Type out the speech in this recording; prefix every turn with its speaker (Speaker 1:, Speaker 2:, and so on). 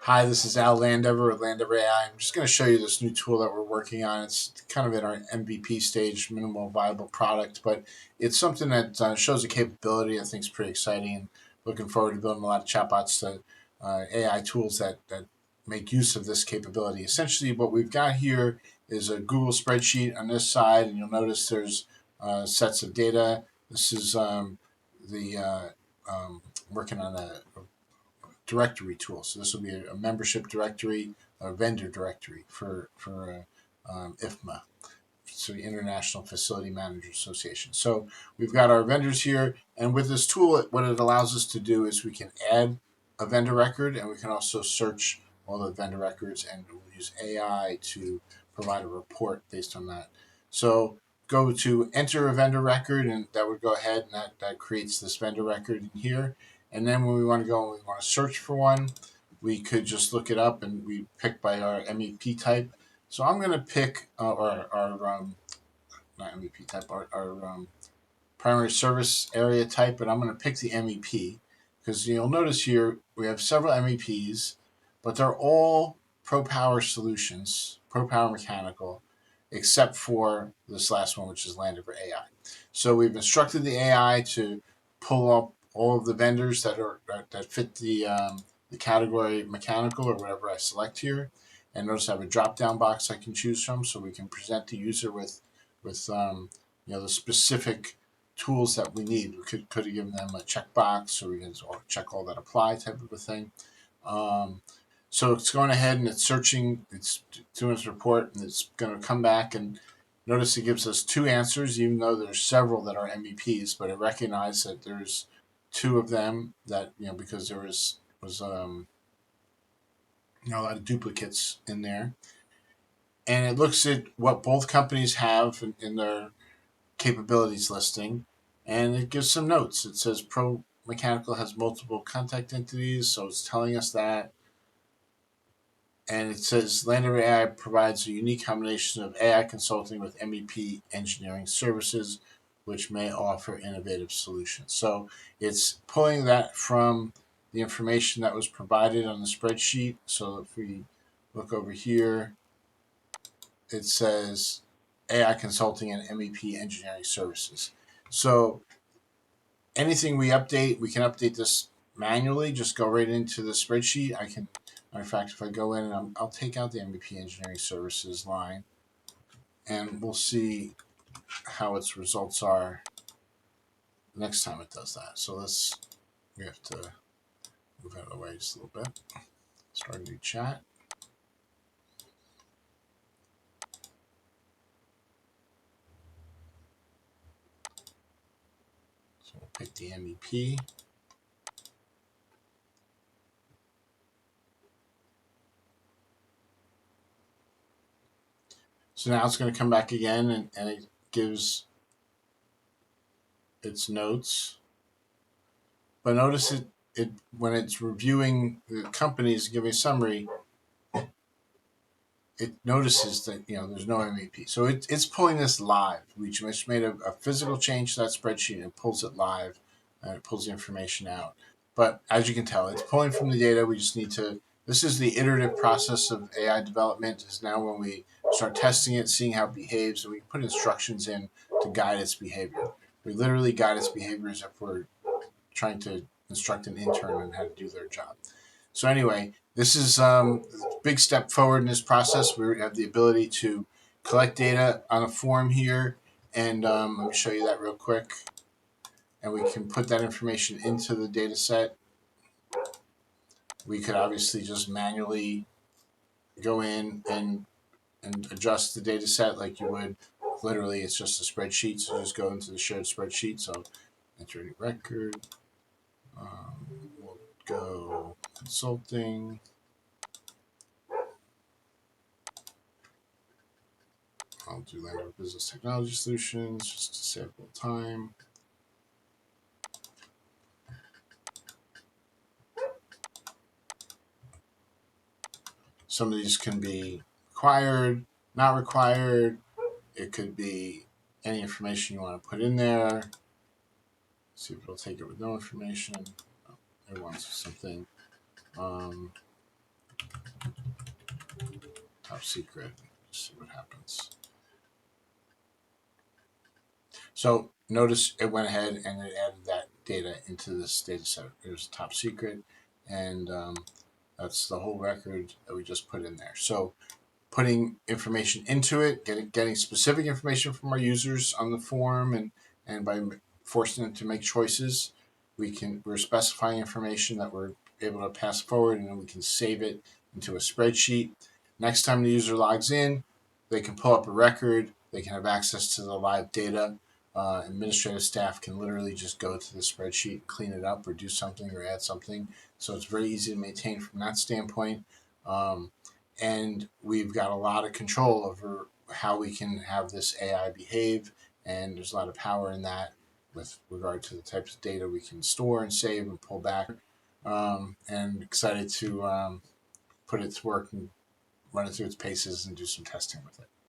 Speaker 1: Hi, this is Al Landover with Landover AI. I'm just going to show you this new tool that we're working on. It's kind of in our MVP stage, minimal viable product, but it's something that shows a capability I think is pretty exciting. And looking forward to building a lot of chatbots to AI tools that make use of this capability. Essentially, what we've got here is a Google spreadsheet on this side, and you'll notice there's sets of data. This is the working on a directory tool. So this will be a membership directory, a vendor directory for IFMA, so the International Facility Managers Association. So we've got our vendors here, and with this tool, what it allows us to do is we can add a vendor record, and we can also search all the vendor records, and we'll use AI to provide a report based on that. So go to enter a vendor record, and that would go ahead and that creates this vendor record in here. And then when we want to go and we want to search for one, we could just look it up and we pick by our MEP type. So I'm going to pick our not MEP type, our primary service area type, but I'm going to pick the MEP because you'll notice here we have several MEPs, but they're all ProPower solutions, ProPower Mechanical, except for this last one, which is Landover AI. So we've instructed the AI to pull up all of the vendors that fit the category mechanical or whatever I select here. And notice I have a drop down box I can choose from, so we can present the user with the specific tools that we need. We could have given them a checkbox, or we can check all that apply type of a thing. So it's going ahead and it's searching, it's doing its report, and it's going to come back and notice it gives us two answers, even though there's several that are MEPs, but it recognized that there's two of them that, because there was a lot of duplicates in there. And it looks at what both companies have in their capabilities listing, and it gives some notes. It says Pro Mechanical has multiple contact entities, so it's telling us that. And it says Landover AI provides a unique combination of AI consulting with MEP engineering services, which may offer innovative solutions. So it's pulling that from the information that was provided on the spreadsheet. So if we look over here, it says AI consulting and MEP engineering services. So anything we update, we can update this manually. Just go right into the spreadsheet. Matter of fact, if I go in and I'll take out the MEP engineering services line, and we'll see how its results are next time it does that. So we have to move out of the way just a little bit. Start a new chat. So we'll pick the MEP. So now it's going to come back again, and it gives its notes. But notice it when it's reviewing the companies, giving a summary, it notices that there's no MEP. So it's pulling this live. We just made a physical change to that spreadsheet, and it pulls it live, and it pulls the information out. But as you can tell, it's pulling from the data. We just need to. This is the iterative process of AI development. Is now when we start testing it, seeing how it behaves, and we can put instructions in to guide its behavior. We literally guide its behaviors if we're trying to instruct an intern on how to do their job. So anyway, this is a big step forward in this process. We have the ability to collect data on a form here, and let me show you that real quick. And we can put that information into the data set. We could obviously just manually go in and adjust the data set like you would. Literally, it's just a spreadsheet, so just go into the shared spreadsheet. So enter a record. We'll go consulting. I'll do Landover Business Technology Solutions just to save a little time. Some of these can be required, not required. It could be any information you want to put in there. See if it'll take it with no information. It wants something. top secret. See what happens. So notice it went ahead and it added that data into this data set. It was top secret, and that's the whole record that we just put in there. So putting information into it, getting specific information from our users on the form, and by forcing them to make choices, we're specifying information that we're able to pass forward, and then we can save it into a spreadsheet. Next time the user logs in, they can pull up a record. They can have access to the live data. Administrative staff can literally just go to the spreadsheet, clean it up, or do something, or add something. So it's very easy to maintain from that standpoint. And we've got a lot of control over how we can have this AI behave, and there's a lot of power in that with regard to the types of data we can store and save and pull back. And excited to put it to work and run it through its paces and do some testing with it.